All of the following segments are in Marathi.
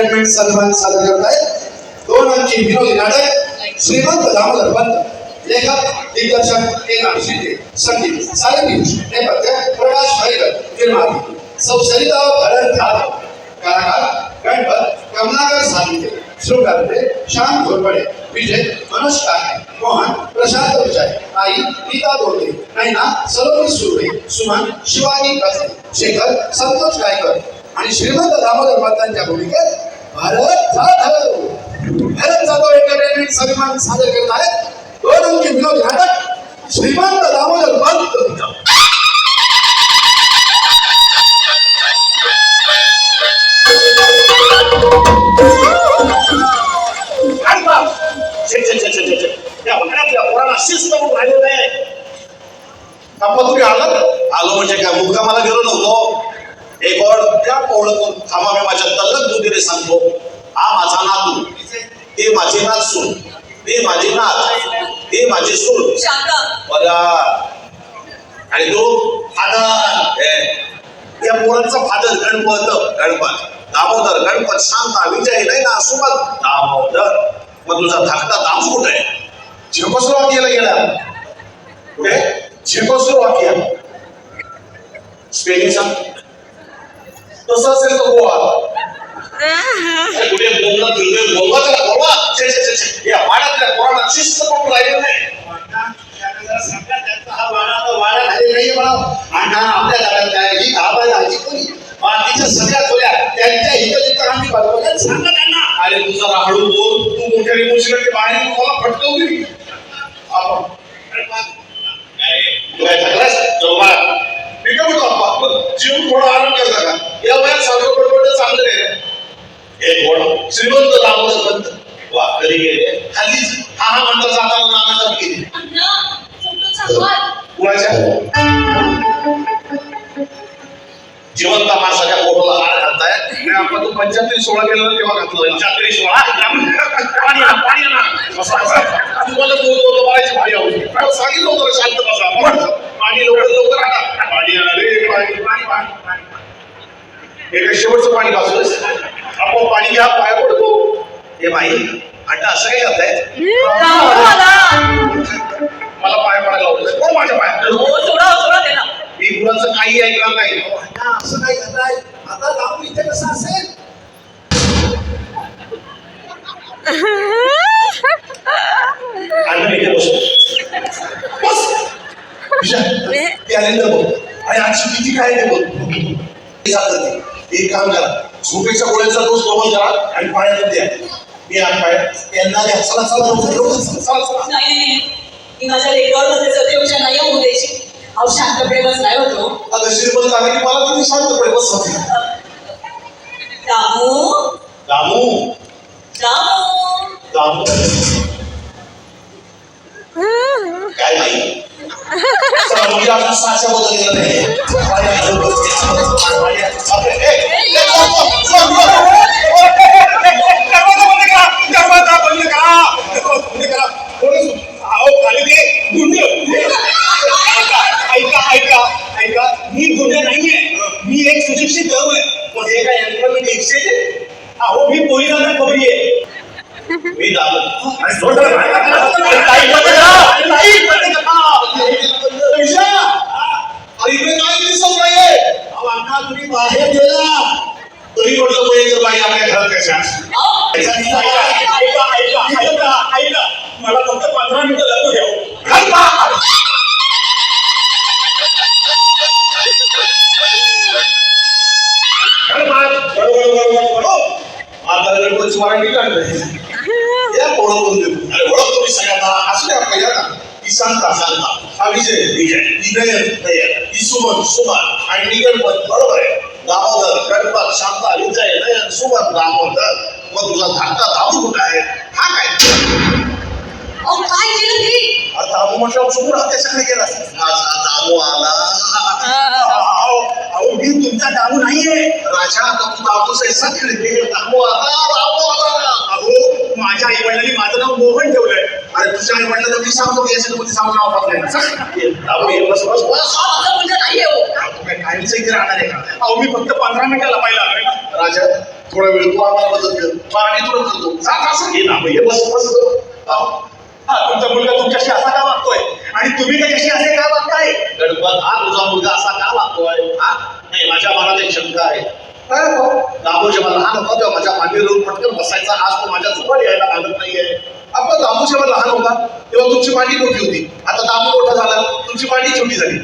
सन्मान सादर करत आहेत 2 अंकी विनोदी नाटक श्रीमंत दामोदर पंत लेखक दिग्दर्शक एकनाथ शिंदे संगीत सारंगी नेपथ्य प्रकाश भाईकर निर्माती सौ सरिता भरत जाधव कलाकार गणपत कमलाकर साहित्य श्रुकांते श्याम घोरपडे विजय मनोज काके मोहन प्रशांत विजय आई गीता दोडे नैना सलोनी सुर्वे सुमन शिवानी कसे शेखर संतोष गायकर आणि श्रीमंत दामोदर पंतांच्या भूमिकेत भरत जाधव एंटरटेनमेंट सन्मान सादर करत आहेत 2 अंकी विनोदी नाटक श्रीमंत दामोदर पंत आलो म्हणजे काय मुक्कामाला गेलो नव्हतो एक ओळ त्या पोळतून थांबा मी माझ्या तल्लक बुद्धीने सांगतो हा माझा नातू ते माझी नात सून ते माझी नात ते माझी सून बघा आणि तो फादर या पोरांचा फादर गणपत दामोदर गणपत शांता विजय नैना सुमन दामोदर मग तुझा धाकटा दामू कुठे आहे झेकोस्लोवाकियाला गेला कुठे झेकोस्लोवाकिया स्पेलिंग सांग तसं असेल तर गोवा कुठे बोलला फिरतोय बोलवा या वाड्यातल्या पोरांना शिस्त पण राहिलेलं नाही हा वाडा झालेला नाहीये म्हणा आपल्या घरात काय ही गाभा झाली कोणी बाकीच्या सगळ्या खोल्या त्यांच्या हित आम्ही बघतो सांगा त्यांना अरे तू जरा हळू बोल तू मोठ्याने बोलशील की बाहेर मला फटकवली आपण काय थकलास चौबा मी काय म्हणतो जीव थोडा आराम करता का या वयात सारखं पडपडलं चांगलं आहे एक गोड श्रीमंत दामोदर पंत वा कधी गेले खालीच हा म्हणता जाताना नानाचा गेली कुणाच्या जिवंत माणसाच्या पोटाला हार घालताय आपण तो 75 16 केला तेव्हा घातलं 75 16 पाणी ना तुम्हाला बोलतो बघायची भाई आहोत सांगितलं होतं शांत बसा पाणी लवकर आणा पाणी आणा रे पाणी एक शेवटचं पाणी वाचलंस आपण पाणी घ्या पाया पडतो हे बाई आता असं काय करताय मला पाय पडायला लावलं कोण माझ्या पाया मी कुणाचं काही ऐकलं नाही असं काय करताय आता दामू इथे कसं असेल आणि इथे बस त्यानंतर बघ आणि आजची किती काय नाही बघ एक काम करा झोपेच्या गोळ्याचा डोस कव्हर करा आणि पाण्यात द्या मी आज पाय त्यांना द्या चला नाही माझ्या रेकॉर्डमध्ये सदैवच्या नाही होऊ द्यायची अहो शांतपणे बस नाही होतो अगं श्रीमंत आहे की मला तुम्ही शांतपणे बस होते दामू दामू दामू दामू काय नाही मुली आपण साच्या बदल नाही ऐका मी गुन्हे नाहीये मी एक सुशिक्षित तरुण आहे म्हणजे काय एम्प्लॉयमेंट एक्सचेंज आहे अहो मी पोलिसांना खबरी आहे मी तुम्ही बाहेर गेला तरी म्हटलं बाई आपल्या घरात कशा ऐका मला फक्त 15 मिनिटं लागू द्या आता गणपती वारंटी काढतोय या ओळखून देतो अरे ओळख तुम्ही सगळ्यांना असू द्या पहिल्या ना ही शांता हा विजय ही सुमन आणि गणपत बरोबर आहे दामोदर गणपत शांता विजय नयन सुमन दामोदर मग तुझा धाकटा दामू कुठं आहे हा काय केलं ती दामू म्हटलं चुकून त्याच्याकडे गेला माझा दामू आला अहो मी तुमचा दामू नाहीये राजा आता तू दामूचा सगळे दामू आला अहो माझ्या आई वडिलांनी माझं नाव मोहन ठेवलंय अरे तुझ्या आई वडिलांना मी सांगतो की याच्यामध्ये सांगून नाव टाकलंय बस बस बस नाहीये कायमचं इथे राहणार आहे का अहो मी फक्त 15 मिनिटाला पाहिला राजा थोडा वेळ तू आम्हाला मदत कर, पाणी तुला करतो. असं घे ना, हे बस बस. हा तुमचा मुलगा तुमच्याशी असा का वागतोय आणि तुम्ही त्याच्याशी असे का वागताय? गणपत, हा तुझा मुलगा असा का वागतोय? हा नाही, माझ्या मनात एक शंका आहे. काय हो? दामू जेव्हा लहान होता तेव्हा माझ्या मांडीवर येऊन पटकन बसायचा. आज तो माझ्या जवळ यायला लागत नाहीये. आपण दामू जेव्हा लहान होता तेव्हा तुमची मांडी मोठी होती. आता दामू मोठा झाला, तुमची मांडी छोटी झाली.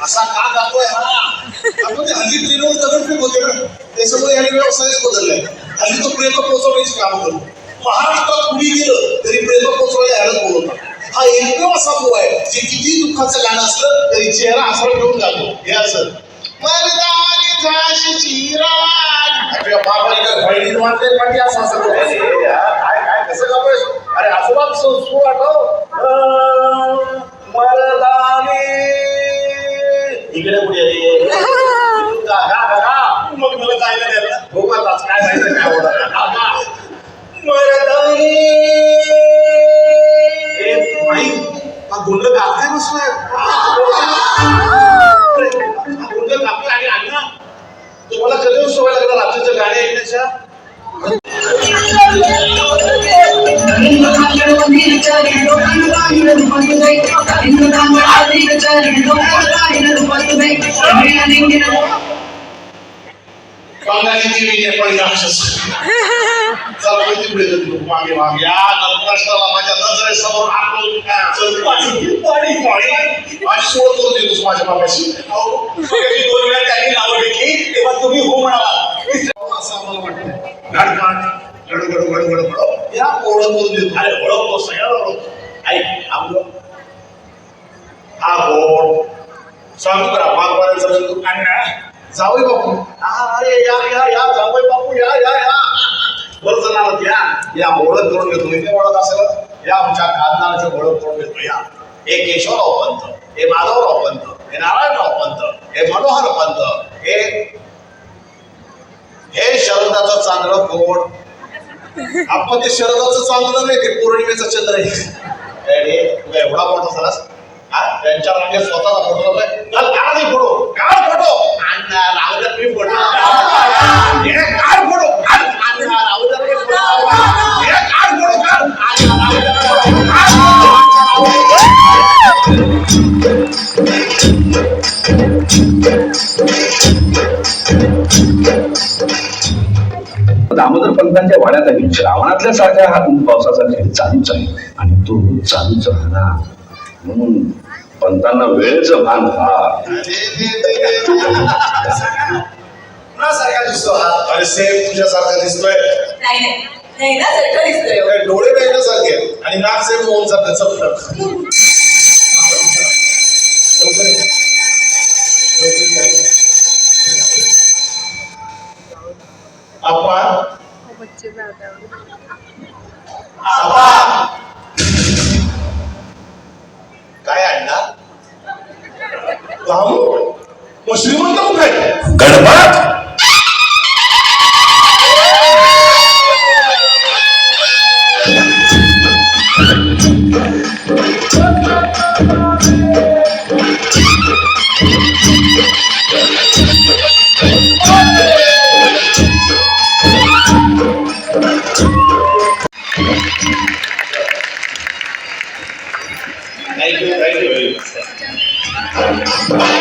असा का जातोय हा? आपण ते हल्ली ट्रेनवर दगडफेक होते ना, त्याच्यामुळे ह्याने व्यवसायच बदललाय. हल्ली तो प्रेम पोहोचवण्याची काम करतो. महाराष्ट्रात कुणी गेलं तरी प्रेम पोहोचवायला ह्यालाच बोलवतात. हा एकमेव असा भाऊ आहे जे किती दुःखाचं गाणं असलं तरी चेहरा हसरा घेऊन जातो. हे असं मर्दानी झाशीची राज. आपल्या बाबाने काय बहिणीने वाटले पाठी असं असं काय काय कसं गावस? अरे आजोबा संस्कृत आठव मर्दानी इकडे पुढे रे मग मला जायला द्यायला भोगाच काय जायचं काय होणार मर्दानी. भाई हा गुंड गावताय बसलाय. गुंड कापला आणि अण्णा तुम्हाला कधी सवय लागला रात्रीचं गाणे ऐकण्याच्या? बंगाली देवी नेपाळी राक्षस मागे मागे या नष्टाला माझ्या नजरेसमोर माझी सोड करून देतोस माझ्या बाबाशी. 2 वेळा त्यांनी नावं घेतली तेव्हा तुम्ही हो म्हणाला असं आम्हाला वाटतं. घाटघाट गडगड गडगड गड या ओळख करून देतो. अरे ओळखतो सगळ्याला ओळखतो. ऐक आमलो हा गोड सांगू करा बागवाड्याचं अण्णा जावई बापू. अरे या या या जावई बापू या या या बरं जणाला या ओळख करून घेतो. इथे ओळख असेल या आमच्या खानदानाची ओळख करून घेतो. या हे केशवराव पंत, हे माधवराव पंत, हे नारायणराव पंत, हे मनोहर पंत, हे शरदाचं चांदणं कोण? आपण ते शरदाचं चांदणं नाही, ते पौर्णिमेचं चंद्र आहे. एवढा मोठा झालास त्यांच्या मागे स्वतःचा फोटो लावलाय. फोटो काढ फोटो राहुल मी फोटो काढ फोटो राहुल काढ दामोदर पंतांच्या वाड्यात आली श्रावणातल्या सारख्या हा पावसाचा खेळ चालूच आहे आणि तो चालूच राहणार. म्हणून पंतांना वेळेचं भान फार. सारखा दिसतो हा. अरे सेम तुझ्यासारखा दिसतोय. नाही नाही नाही ना सारखं दिसतोय. डोळे वेगळ्यासारखे आणि नाक सेम होऊन सारखं चपटक. काय आणणार मग श्रीमंत कुठे Ganpat Thank you very much.